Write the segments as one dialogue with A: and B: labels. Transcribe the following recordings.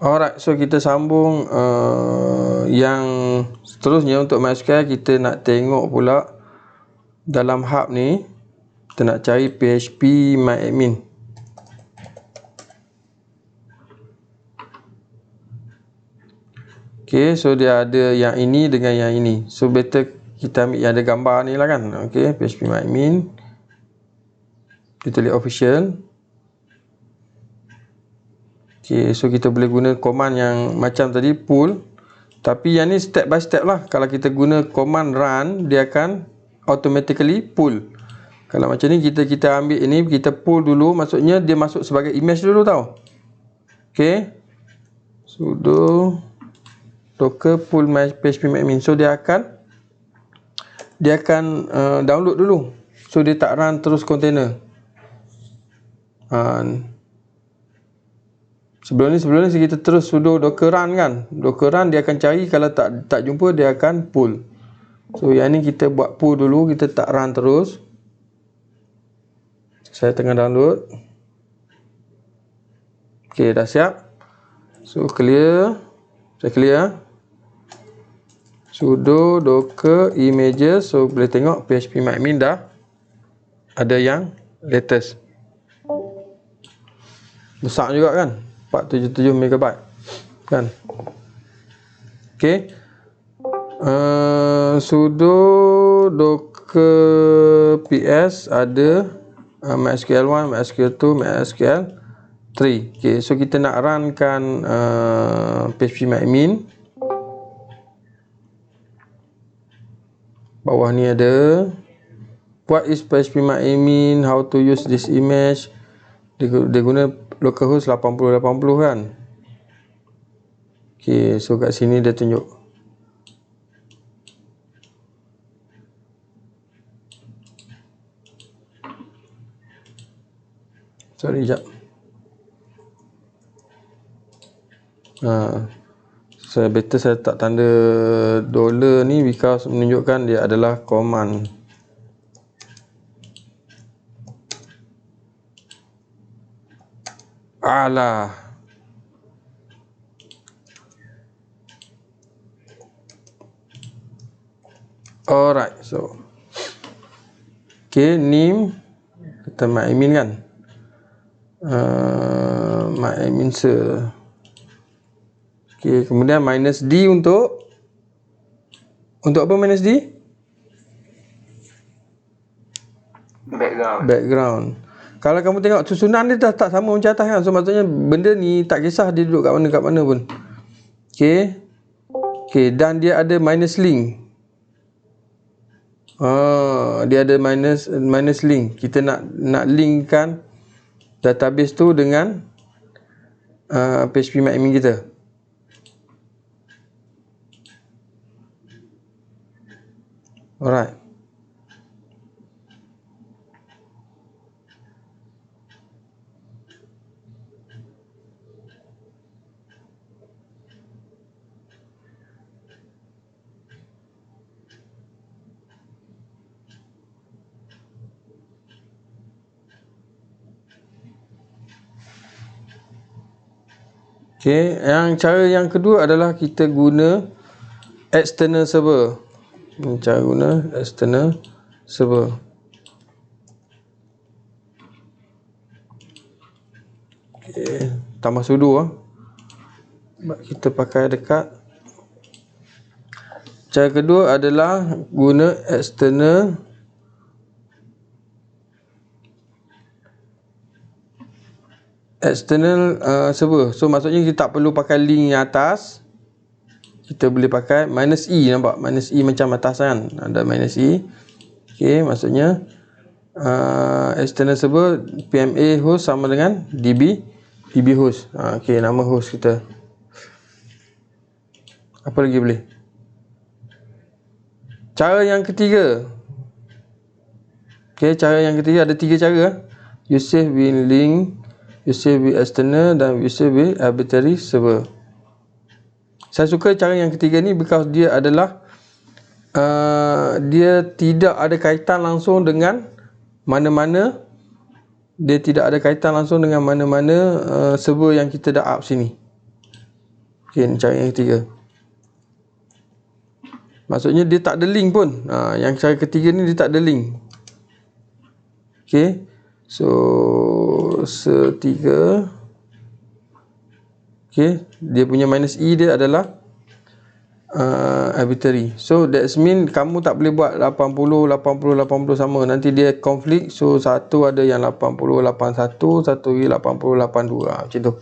A: Alright, so kita sambung yang seterusnya. Untuk MySQL kita nak tengok pula dalam hub ni, kita nak cari PHP MyAdmin. Okay, so dia ada yang ini dengan yang ini. So better kita ambil yang ada gambar ni lah kan. Okay, PHP MyAdmin, kita lihat official. Okay, so kita boleh guna command yang macam tadi, pull. Tapi yang ni step by step lah. Kalau kita guna command run, dia akan automatically pull. Kalau macam ni, kita ambil ini, kita pull dulu. Maksudnya dia masuk sebagai image dulu tau. Okay, sudo docker pull my PHP MyAdmin. So dia akan download dulu. So dia tak run terus container. Sebelum ni kita terus sudo docker run kan. Docker run dia akan cari, kalau tak jumpa dia akan pull. So yang ni kita buat pull dulu, kita tak run terus. Saya tengah download. Okay, dah siap. So clear. Saya clear. Sudo docker images. So boleh tengok PHP MyAdmin dah ada yang latest. Besar juga kan, 477 MB kan. Okay, sudo docker ps ada MySQL 1, MySQL 2, MySQL 3. Okay, so kita nak runkan PHP MyAdmin. Bawah ni ada what is PHP MyAdmin, how to use this image. Dia guna localhost 8080 kan. Okay, so kat sini dia tunjuk. Sorry, sekejap. Saya better saya tak tanda dollar ni because menunjukkan dia adalah command. Alah. Alright, so okay, name kita MyAdmin kan. MyAdmin okay, kemudian minus D untuk apa minus D? Background. Kalau kamu tengok susunan dia tak sama macam atas kan. So maksudnya benda ni tak kisah dia duduk kat mana pun. Okay. Okay, dan dia ada minus link. Dia ada minus link. Kita nak linkkan database tu dengan PHP MyAdmin kita. Alright. Okay, cara yang kedua adalah kita guna external server. Cara guna external server. Okay, tambah sudo kita pakai dekat. Cara kedua adalah guna external server. So maksudnya kita tak perlu pakai link yang atas. Kita boleh pakai minus E, nampak? Minus E macam atas kan. Ada minus E. Okay, maksudnya external server PMA host sama dengan DB host. Okay, nama host kita. Apa lagi boleh? Cara yang ketiga. Okay, cara yang ketiga ada 3 cara. You save with link, you save with external, dan you save with arbitrary server. Saya suka cara yang ketiga ni because dia adalah dia tidak ada kaitan langsung dengan mana-mana. Dia tidak ada kaitan langsung dengan mana-mana server yang kita dah up sini. Okey, ni cara yang ketiga. Maksudnya dia tak ada link pun. Yang cara ketiga ni dia tak ada link. Okey. So setiga. Okey, dia punya minus E dia adalah arbitrary. So that's mean kamu tak boleh buat 80 sama. Nanti dia konflik. So satu ada yang 80 81, satu lagi 80 82. Macam tu.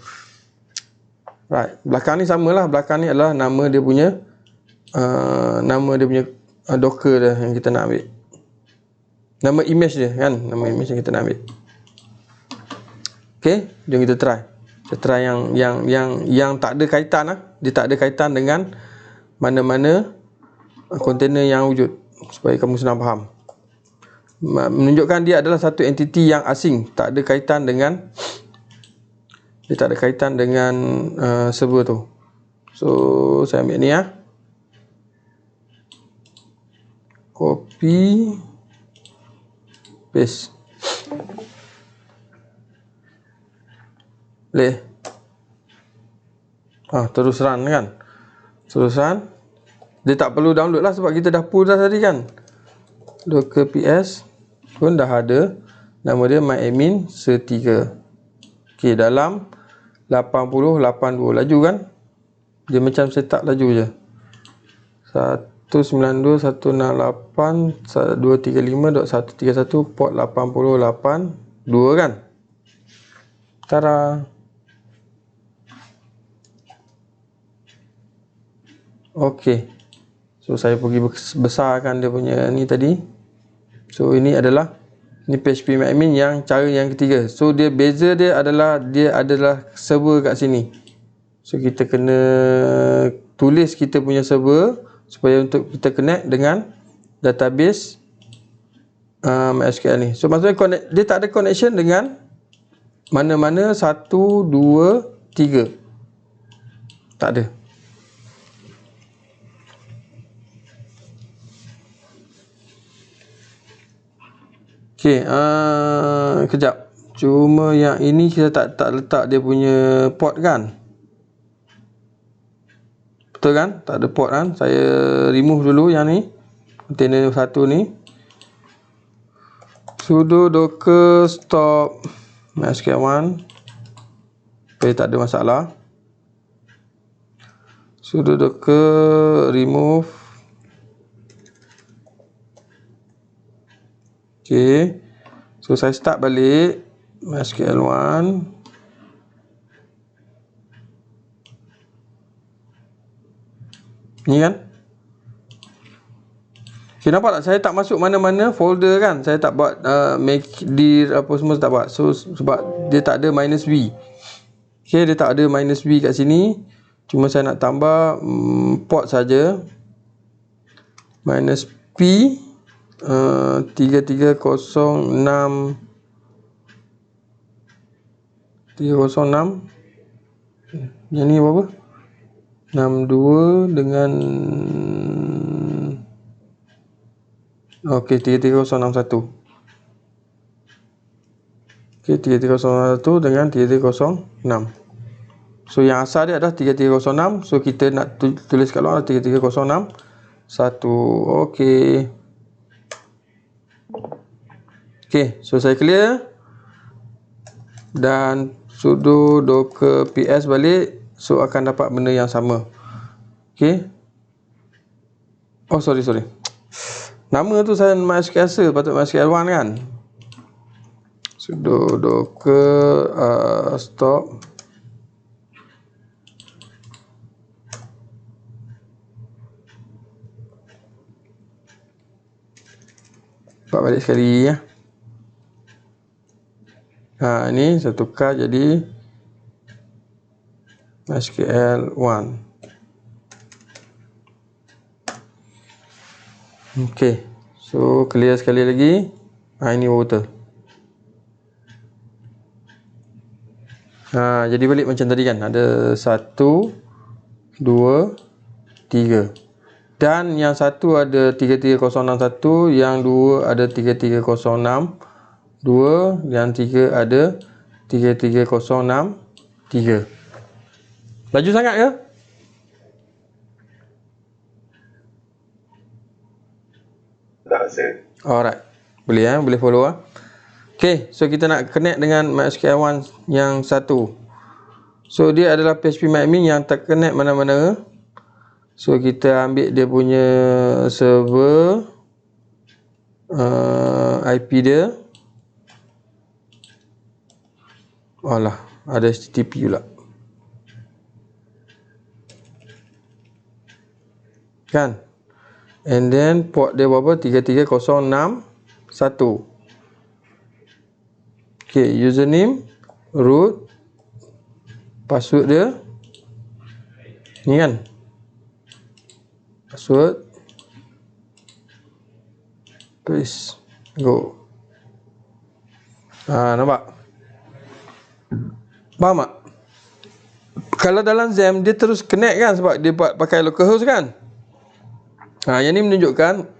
A: Right. Belakang ni samalah. Belakang ni adalah nama dia punya Docker dah yang kita nak ambil. Nama image dia kan, nama image yang kita nak ambil. Okey, jom kita try. Kita try yang tak ada kaitan lah. Dia tak ada kaitan dengan mana-mana kontainer yang wujud, supaya kamu senang faham. Menunjukkan dia adalah satu entiti yang asing, tak ada kaitan dengan server tu. So saya ambil ni ya. Copy, paste. Boleh. Terus run kan. Terus run. Dia tak perlu download lah sebab kita dah pull dah tadi kan. Docker ps pun dah ada. Nama dia myadmin setiga. Okey, dalam 8082 laju kan. Dia macam setup laju je. 192.168.235.131 port 8082 kan. Tara. Okey. So saya pergi besarkan dia punya ni tadi. So ini adalah PHP myadmin yang cara yang ketiga. So dia beza dia adalah server kat sini. So kita kena tulis kita punya server supaya untuk kita connect dengan database MySQL ni. So maksudnya dia tak ada connection dengan mana-mana 1, 2, 3. Tak ada. Okey, kejap. Cuma yang ini kita tak letak dia punya port kan? Betul kan? Tak ada port kan? Saya remove dulu yang ni. Container satu ni. Sudo docker stop MySQL1. Supaya tak ada masalah. Sudo docker remove. Okay. So saya start balik MySQL1. Ni kan. Okay, nampak tak? Saya tak masuk mana-mana folder kan. Saya tak buat make dir apa semua tak buat. So sebab dia tak ada minus "-v". Okay, dia tak ada minus "-v" kat sini. Cuma saya nak tambah port saja. Minus "-p" 3306 yang ni berapa? 62 dengan okey 33061. Okey 3301 dengan 3306. So yang asal dia adalah 3306. So kita nak tulis kat luar 3306 1. Okey. Okey, so saya clear dan sudo docker ps balik. So akan dapat benda yang sama. Okey. Oh sorry. Nama tu saya MySQL patut MySQL1 kan. Sudo docker stop. Buat balik sekali ya. Ni saya tukar jadi MySQL1. Okey. So clear sekali lagi. Ini water. Jadi balik macam tadi kan. Ada 1, 2, 3. Dan yang satu ada 33061, yang dua ada 33062, yang tiga ada 33063. Laju sangat ke?
B: tak rasa.
A: Alright. Boleh boleh follow Okay, so kita nak connect dengan MySQL 1 yang satu. So dia adalah phpMyAdmin yang terconnect mana-mana. So kita ambil dia punya server, IP dia. Alah, ada HTTP pula. Kan? And then port dia berapa? 33061. Okay, username, root, password dia ni kan, password, paste, go. Nampak? Faham tak? Kalau dalam XAMPP dia terus connect kan, sebab dia buat pakai localhost kan. Yang ni menunjukkan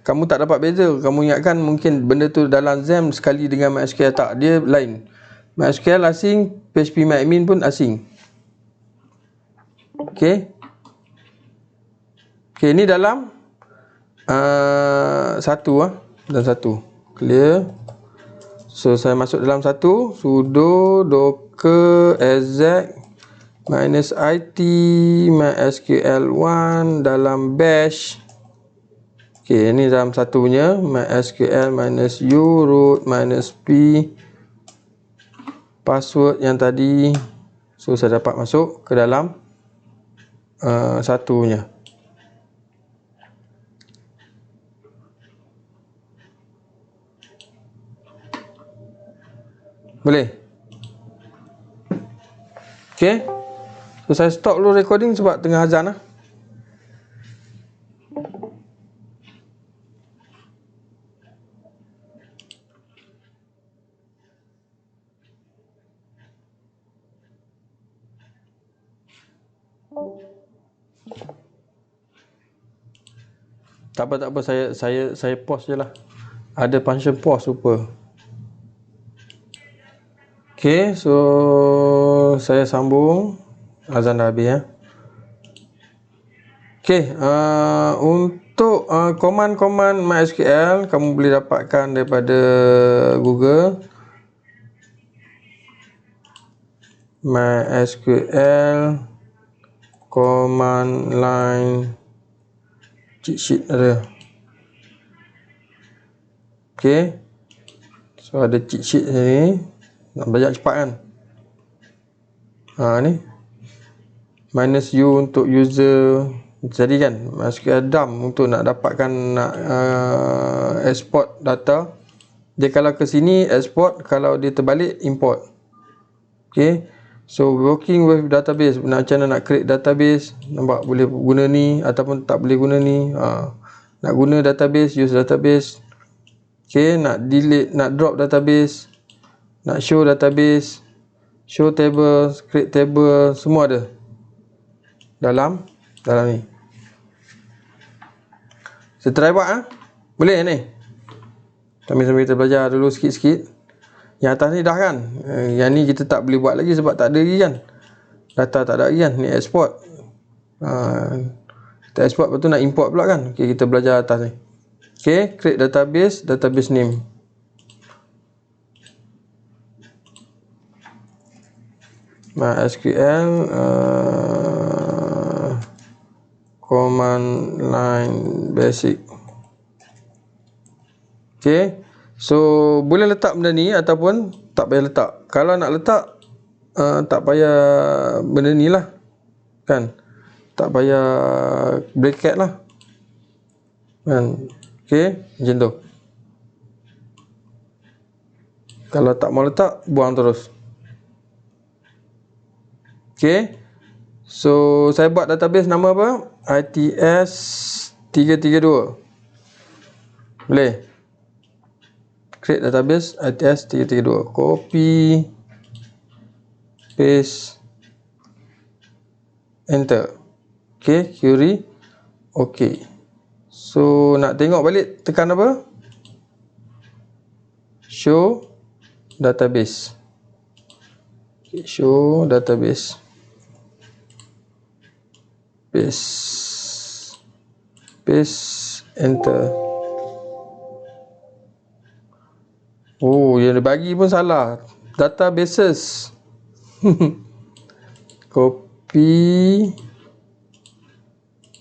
A: kamu tak dapat beza. Kamu ingatkan mungkin benda tu dalam XAMPP sekali dengan MySQL, tak, dia lain. MySQL asing, phpMyAdmin pun asing. Okay, ni dalam dan satu clear. So saya masuk dalam satu, sudo docker exec -it mysql1 dalam bash. Okay, ni dalam satunya, mysql -u root -p password yang tadi. So saya dapat masuk ke dalam satunya. Boleh? Okay, so saya stop dulu recording sebab tengah azan Tak apa, saya pause je lah. Ada function pause rupa. Okay, so saya sambung. Azan dah habis Okay, untuk command-command MySQL kamu boleh dapatkan daripada Google. MySQL command line cheat sheet ada. Okay, so ada cheat sheet ni. Nak belajar cepat kan. Ni -u untuk user. Jadi kan MySQL dump untuk nak dapatkan export data. Dia kalau ke sini export, kalau dia terbalik import. Okay, so working with database, macam mana nak create database. Nampak, boleh guna ni ataupun tak boleh guna ni. Nak guna database, use database. Okay, nak delete, nak drop database, nak show database, show table, create table, semua ada dalam ni. Saya try buat boleh ni. Sambil kita belajar dulu sikit-sikit. Yang atas ni dah kan. Yang ni kita tak boleh buat lagi sebab tak ada lagi kan. Data tak ada lagi kan. Ni export. Kita export, lepas tu nak import pula kan. Okay, kita belajar atas ni. Okay, create database, database name. MySQL command line basic. Okay, so boleh letak benda ni ataupun tak payah letak. Kalau nak letak tak payah benda ni lah kan, tak payah bracket lah kan. Okay, macam tu. Kalau tak mau letak, buang terus. Okay, so saya buat database nama apa? ITS 332. Boleh. Create database ITS 332. Copy, paste, enter. Okay, query. Okay, so nak tengok balik, tekan apa? Show database. Okay, show database. Paste, enter. Oh, yang dia bagi pun salah. Databases. Copy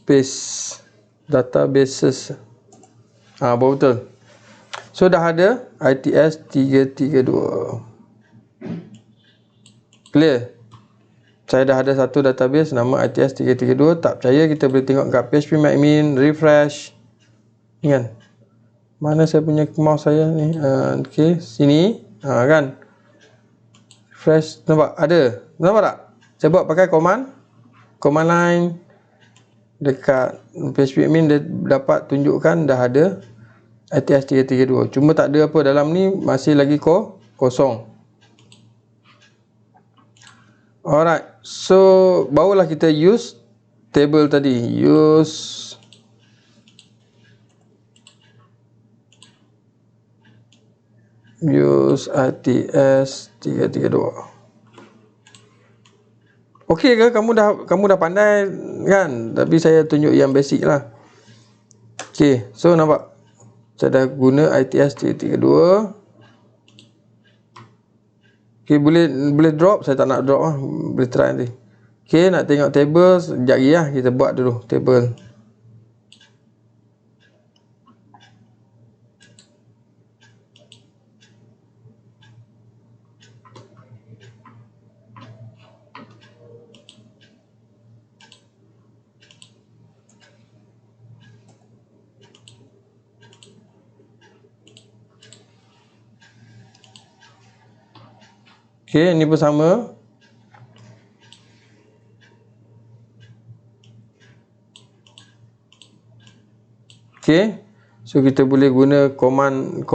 A: paste databases. Baru betul. So dah ada ITS 332. Clear? Saya dah ada satu database nama ITS 332. Tak percaya kita boleh tengok kat phpMyAdmin, refresh. Ni kan? Mana saya punya mouse saya ni? Okey, sini. Kan? Refresh, nampak? Ada. Nampak tak? Saya buat pakai command line. Dekat phpMyAdmin dia dapat tunjukkan dah ada ITS 332. Cuma tak ada apa dalam ni, masih lagi kosong. Alright, so barulah kita use table tadi. Use ITS 332. Okey ke? Kamu dah pandai kan? Tapi saya tunjuk yang basic lah. Okey, so nampak saya dah guna ITS 332. Okey, boleh drop. Saya tak nak drop lah. Boleh try nanti. Okey, nak tengok table sekejap lagi lah. Kita buat dulu table. Okey, ni pun sama. Okey. So kita boleh guna command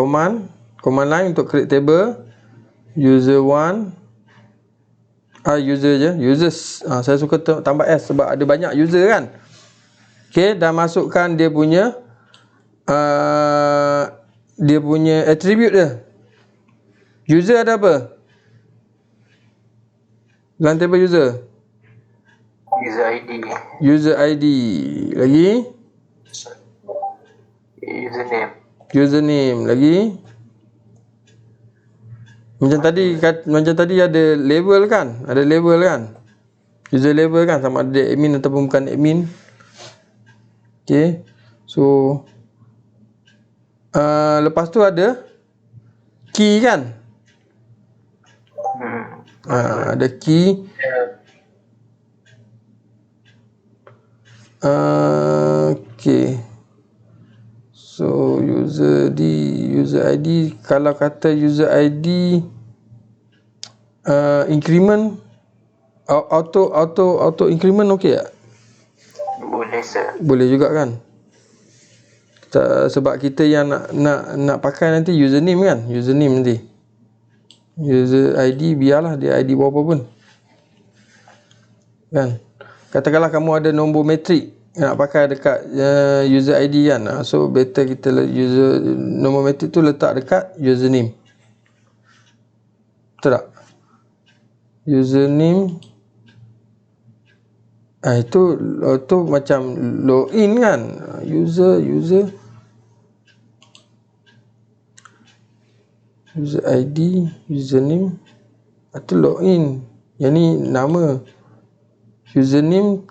A: line untuk create table. User1 user je, users. Saya suka tambah S sebab ada banyak user kan. Okey, dah masukkan dia punya attribute dia. User ada apa? Dalam table user. User ID. Lagi? Username. Lagi? Macam tadi ada label kan? Ada label kan? User label kan, sama ada admin ataupun bukan admin. Okey. So lepas tu ada key kan? Ada key. Okey. So user ID, kalau kata user ID increment auto increment okey tak?
B: Boleh sir.
A: Boleh juga kan? Sebab kita yang nak pakai nanti username kan? Username nanti. User ID biarlah dia ID berapa pun. Kan? Katakanlah kamu ada nombor matrik nak pakai dekat user ID kan. So better kita nombor matrik tu letak dekat username. Betul tak? Username itu macam login kan. User ID, username atau login. Yang ni nama. Username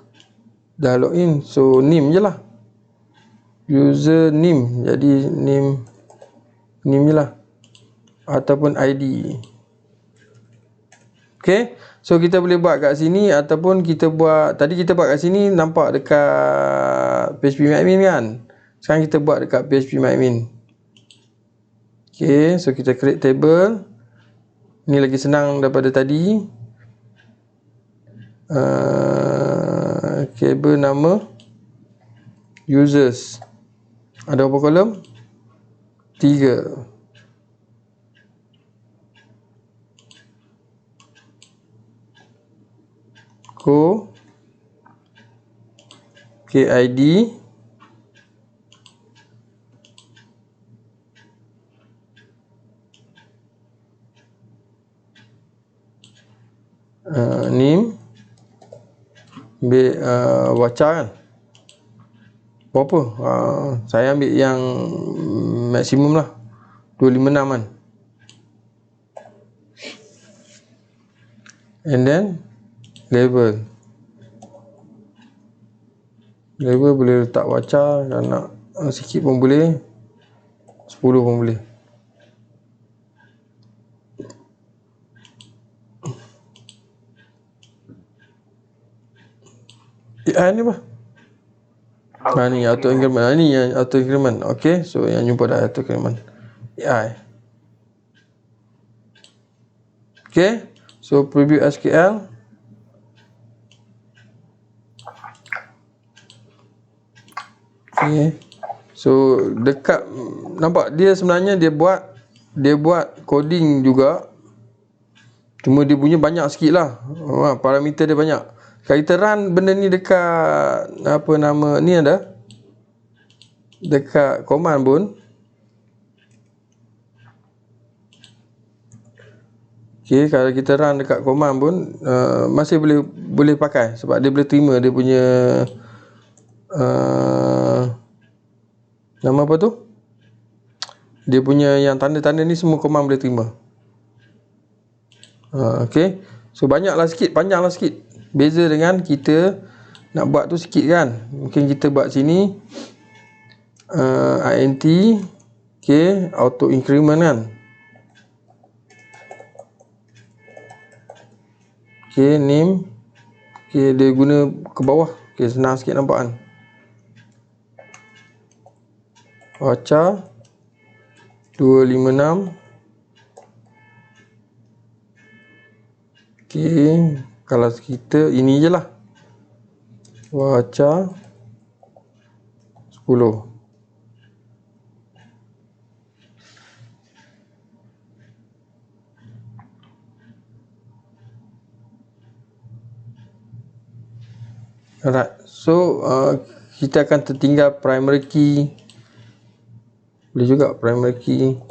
A: dah login, so name je lah. Username, jadi name je lah. Ataupun ID. Okay, so kita boleh buat kat sini ataupun kita buat, tadi kita buat kat sini nampak dekat phpMyAdmin kan. Sekarang kita buat dekat phpMyAdmin. Okay, so kita create table. Ni lagi senang daripada tadi. Table nama users. Ada berapa kolom? 3. KID name baca kan berapa? Saya ambil yang maksimum lah 256 kan. and then label boleh letak varchar, kalau nak sikit pun boleh, 10 pun boleh. AI ni apa? Ni auto increment. Ni yang auto increment. Okay, so yang jumpa dah auto increment AI. Okay, so preview SQL. Okay, so dekat, nampak dia sebenarnya dia buat coding juga, cuma dia punya banyak sikit lah, parameter dia banyak. Kalau kita run benda ni dekat apa nama ni, ada dekat command pun, okay, kalau kita run dekat command pun masih boleh pakai, sebab dia boleh terima dia punya nama apa tu, dia punya yang tanda-tanda ni semua command boleh terima. Okay, so banyaklah sikit, panjanglah sikit, beza dengan kita nak buat tu sikit kan. Mungkin kita buat sini int, okay, auto increment kan. Okay, name, okay, dia guna ke bawah, okay, senang sikit nampak kan. Varchar 256. Okay, kalau kita ini je lah, varchar 10. Alright, so kita akan tertinggal primary key. Boleh juga primary key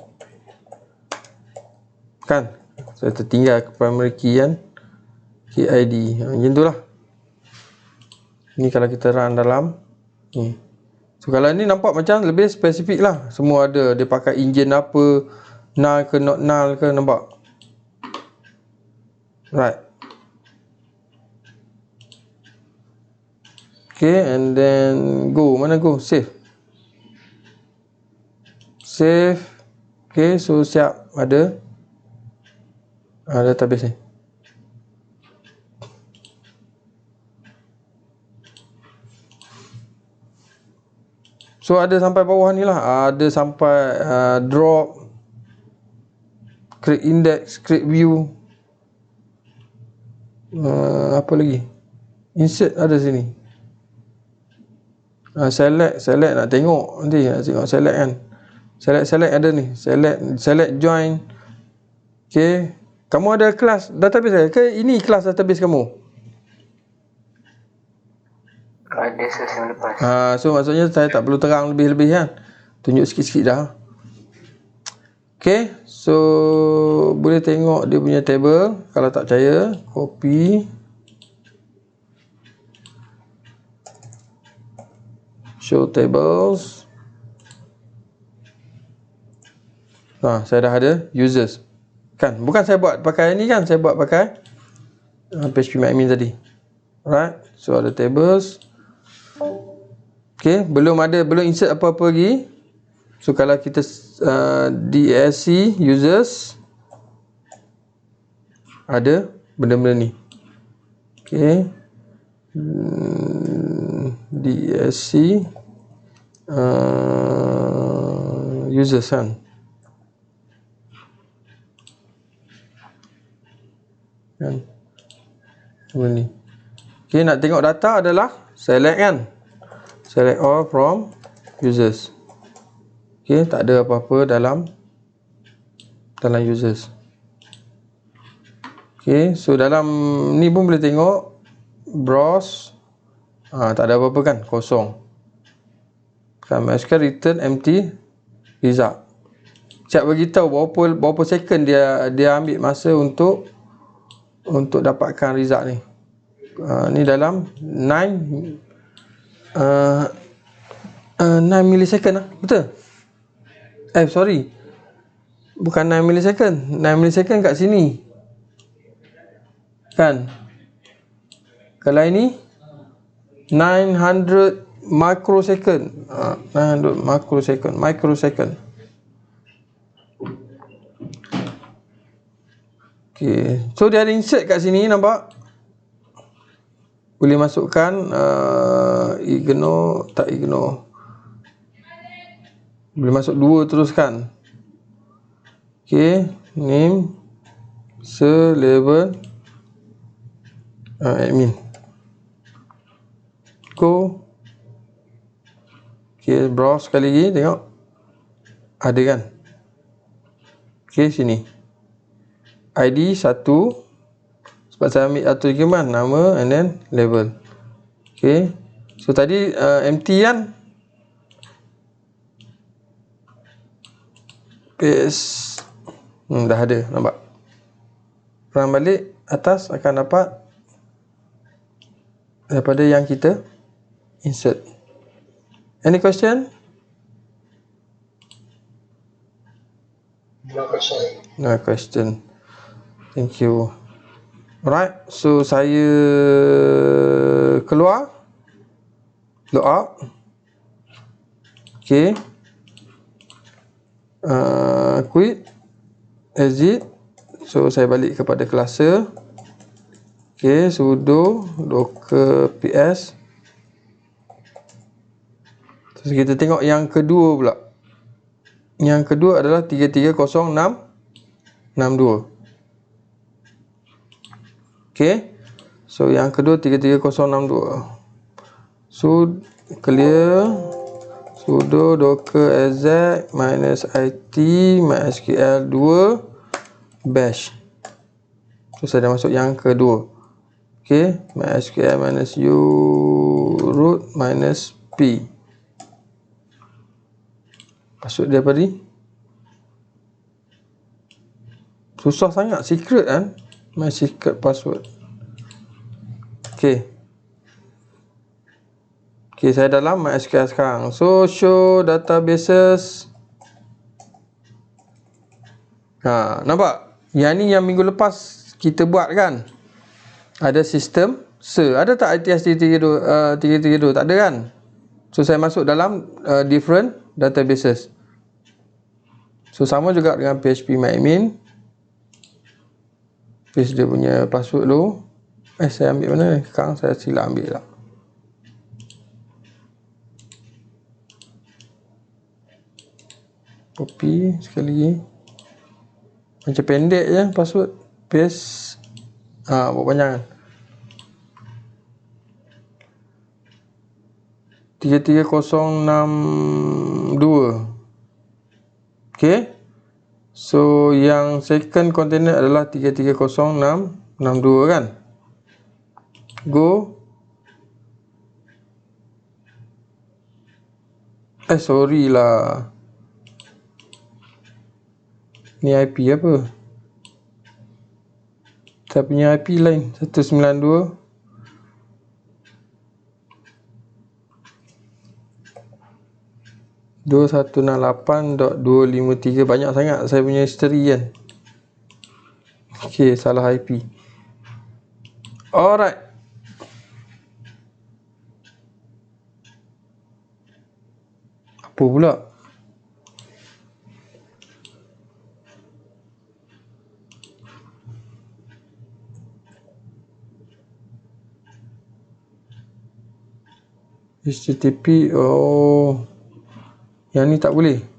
A: kan, saya tertinggal primary key kan, KID macam tu lah. Ni kalau kita run dalam ni, so kalau ni nampak macam lebih spesifik lah, semua ada, dia pakai engine apa, null ke not null ke, nampak. Right, okay, and then go, mana go, save. Okay, so siap, ada database ni. So ada sampai bawah ni lah, ada sampai drop, create index, create view, apa lagi, insert ada sini, select nak tengok nanti, nak tengok select kan, select ada ni, select join. Okay, kamu ada kelas database ke? Ini kelas database kamu?
B: Ada session lepas.
A: So maksudnya saya tak perlu terang lebih-lebih kan, tunjuk sikit-sikit dah. Okay, so boleh tengok dia punya table. Kalau tak percaya, copy, show tables. Saya dah ada users kan, bukan saya buat pakai ni kan, saya buat pakai phpMyAdmin tadi. Alright, so ada tables. Okay, belum insert apa-apa lagi. So kalau kita DSC users, ada benda-benda ni. Okay, DSC users kan. Ni. Okay, nak tengok data adalah select kan, select all from users. Okay, tak ada apa-apa dalam users. Okay, so dalam ni pun boleh tengok browse, tak ada apa-apa kan, kosong kan. MySQL return empty result. Siap beritahu berapa second dia ambil masa untuk dapatkan result ni. Ni dalam 9 millisecond lah, betul? Sorry, bukan 9 millisecond, 9 millisecond kat sini. kan. Kalau ini 900 microsecond. 900 microsecond. Okay. So dia ada insert kat sini, nampak? Boleh masukkan ignore, tak ignore. Boleh masuk 2 teruskan. Okay, name, label, admin. Go. Okay, browse sekali lagi, tengok. Ada kan? Okay, sini. ID 1. Sebab saya ambil satu argument, nama and then label. Okay. So tadi empty kan? Paste. Dah ada, nampak? Run balik, atas akan dapat daripada yang kita insert. Any question?
B: No question.
A: No question. Thank you. Alright, so saya keluar, log out. Okay. Quit, exit. So saya balik kepada cluster. Okay, sudo docker ps. Terus kita tengok yang kedua pula. Yang kedua adalah 33062. Okay. So yang kedua 33062. So clear sudo docker exec -it mysql 2 bash. So saya dah masuk yang kedua. Okay, mysql -u root -p. Password dia apa ni? Susah sangat, secret kan? My secret password. Okay. Okay, saya dalam MySQL sekarang. So, show databases. Nampak? Yang ni yang minggu lepas kita buat kan? Ada sistem ada tak ITS 332? Tak ada kan? So, saya masuk dalam different databases. So, sama juga dengan PHP MyAdmin. Paste dia punya password dulu. Saya ambil mana ni? Sekarang saya silap ambil lah. Copy sekali lagi. Macam pendek je password. Paste. Buat panjang kan? 33062. Okay. So yang second container adalah 33062 kan? Go. Sorry lah. Ni IP apa? Saya punya IP lain. 192 2168.253. Banyak sangat saya punya history kan. Okay, salah IP. Alright. Apa pula? HTTP. Oh, yang ni tak boleh.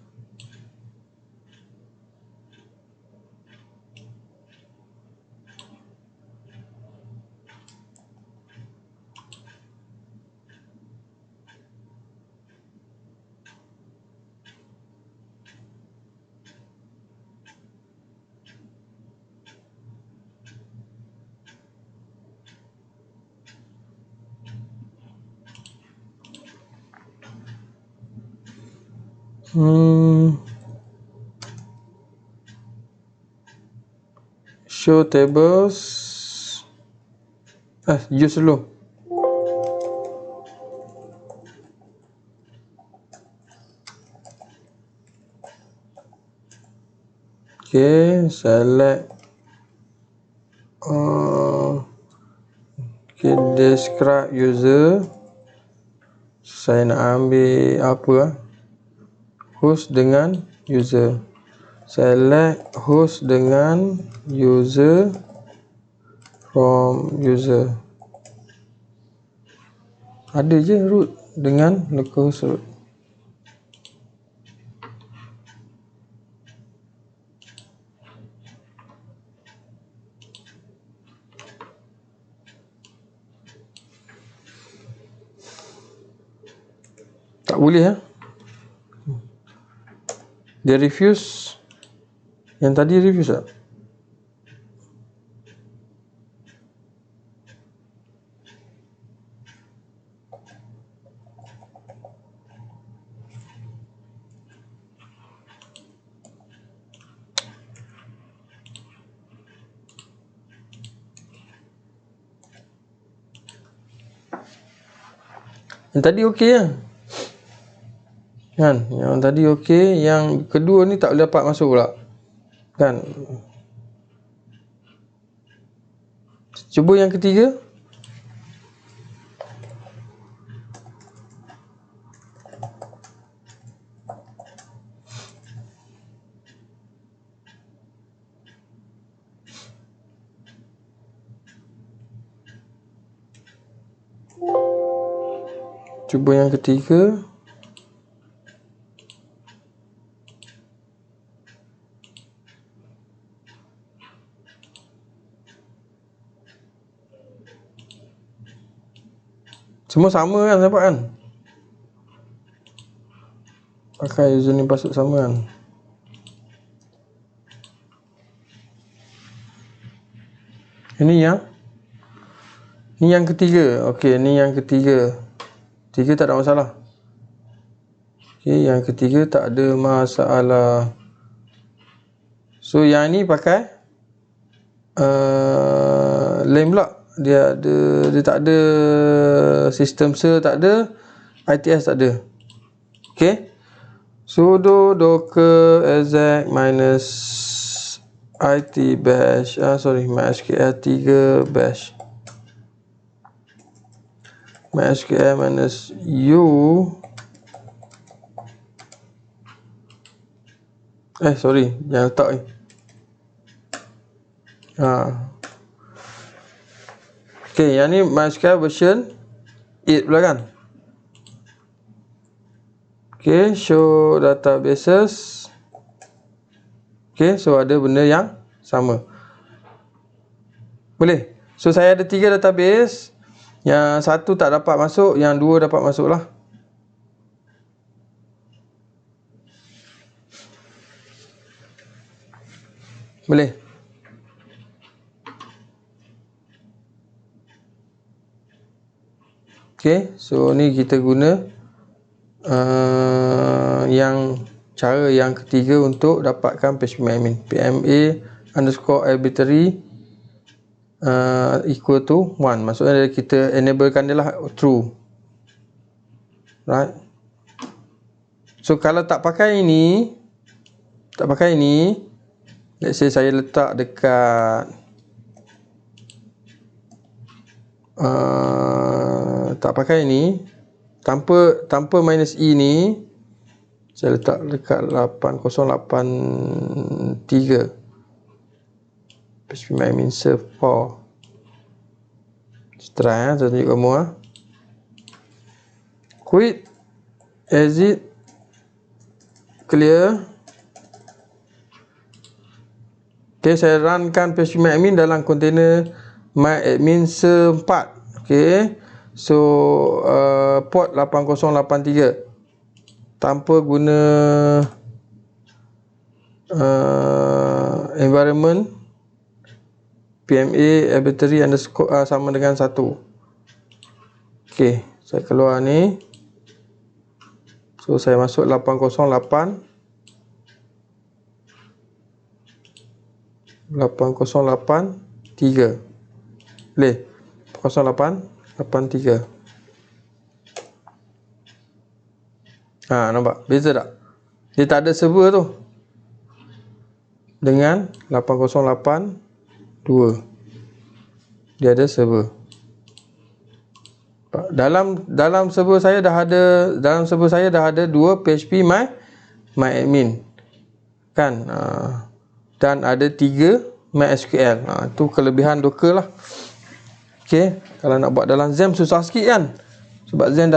A: Show tables. Use dulu. Okay, select describe user. Saya nak ambil apa? Host dengan user. Select host dengan user from user. Ada je root dengan localhost root. Tak boleh ya. Dia refuse. Yang tadi refuse tak? Yang tadi okey ya. Kan? Yang tadi okey, yang kedua ni tak boleh dapat masuk pula. Kan? Cuba yang ketiga. Cuba yang ketiga. Semua sama kan dapat kan? Pakai username password sama kan? Ini yang ketiga. Okey, ni yang ketiga. Tiga tak ada masalah. Okey, yang ketiga tak ada masalah. So yang ni pakai lain pula. Dia tak ada sistem ser, tak ada ITS, tak ada. Okey. Sudo docker exec minus it bash mysql 3 bash mysql minus u jangan letak ni. Okey, yang ni MySQL version 8 pula kan. Okey, show databases. Okey, so ada benda yang sama. Boleh. So saya ada 3 database. Yang satu tak dapat masuk, yang 2 dapat masuk lah. Boleh. Okey, so ni kita guna cara yang ketiga untuk dapatkan PHP admin. PMA underscore arbitrary equal to 1. Maksudnya kita enablekan dia lah true. Right. So kalau tak pakai ini, let's say saya letak dekat tak pakai ini, tanpa minus e ni, saya letak dekat 8083 PHP admin serve 4. Try saya tunjuk kamu quit, exit, clear. Okay, saya runkan PHP admin dalam container myadmin serve 4. Okay, so port 8083 tanpa guna environment PMA arbitrary underscore sama dengan 1. Okay, saya keluar ni. So saya masuk 808 3. Boleh. 0883. Nampak? Beza tak? Dia tak ada server tu. Dengan 8082. Dia ada server. Dalam server saya dah ada 2 PHP MyAdmin. Kan? Dan ada 3 MySQL. Tu kelebihan Docker lah. Okey, kalau nak buat dalam XAMPP susah sikit kan? Sebab XAMPP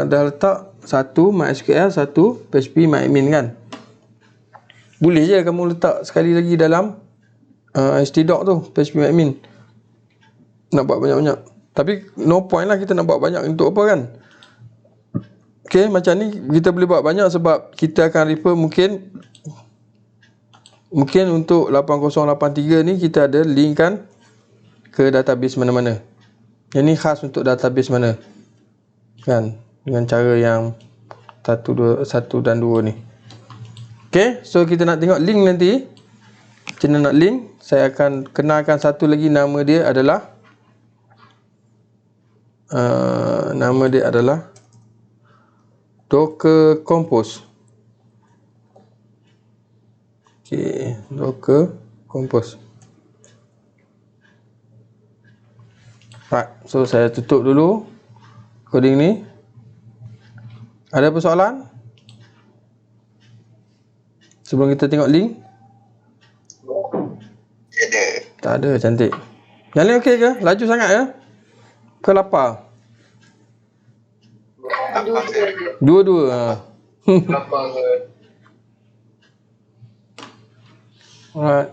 A: dah letak satu MySQL, satu PHP MyAdmin kan. Boleh je kamu letak sekali lagi dalam htdoc tu, PHP MyAdmin. Nak buat banyak-banyak. Tapi no point lah kita nak buat banyak untuk apa kan. Okay, macam ni kita boleh buat banyak sebab kita akan refer mungkin untuk 8083 ni kita ada link kan ke database mana-mana. Yang ni khas untuk database mana kan, dengan cara yang 1 dan 2 ni. Okay, so kita nak tengok link nanti. Macam mana nak link? Saya akan kenalkan satu lagi, nama dia adalah Docker Compose. Okay, Docker Compose. Right, so saya tutup dulu coding ni. Ada persoalan sebelum kita tengok link? Tak ada, cantik. Yang ni okey ke? Laju sangat ya? Ke lapar? Dua-dua.
B: Lapar ke?
A: Alright.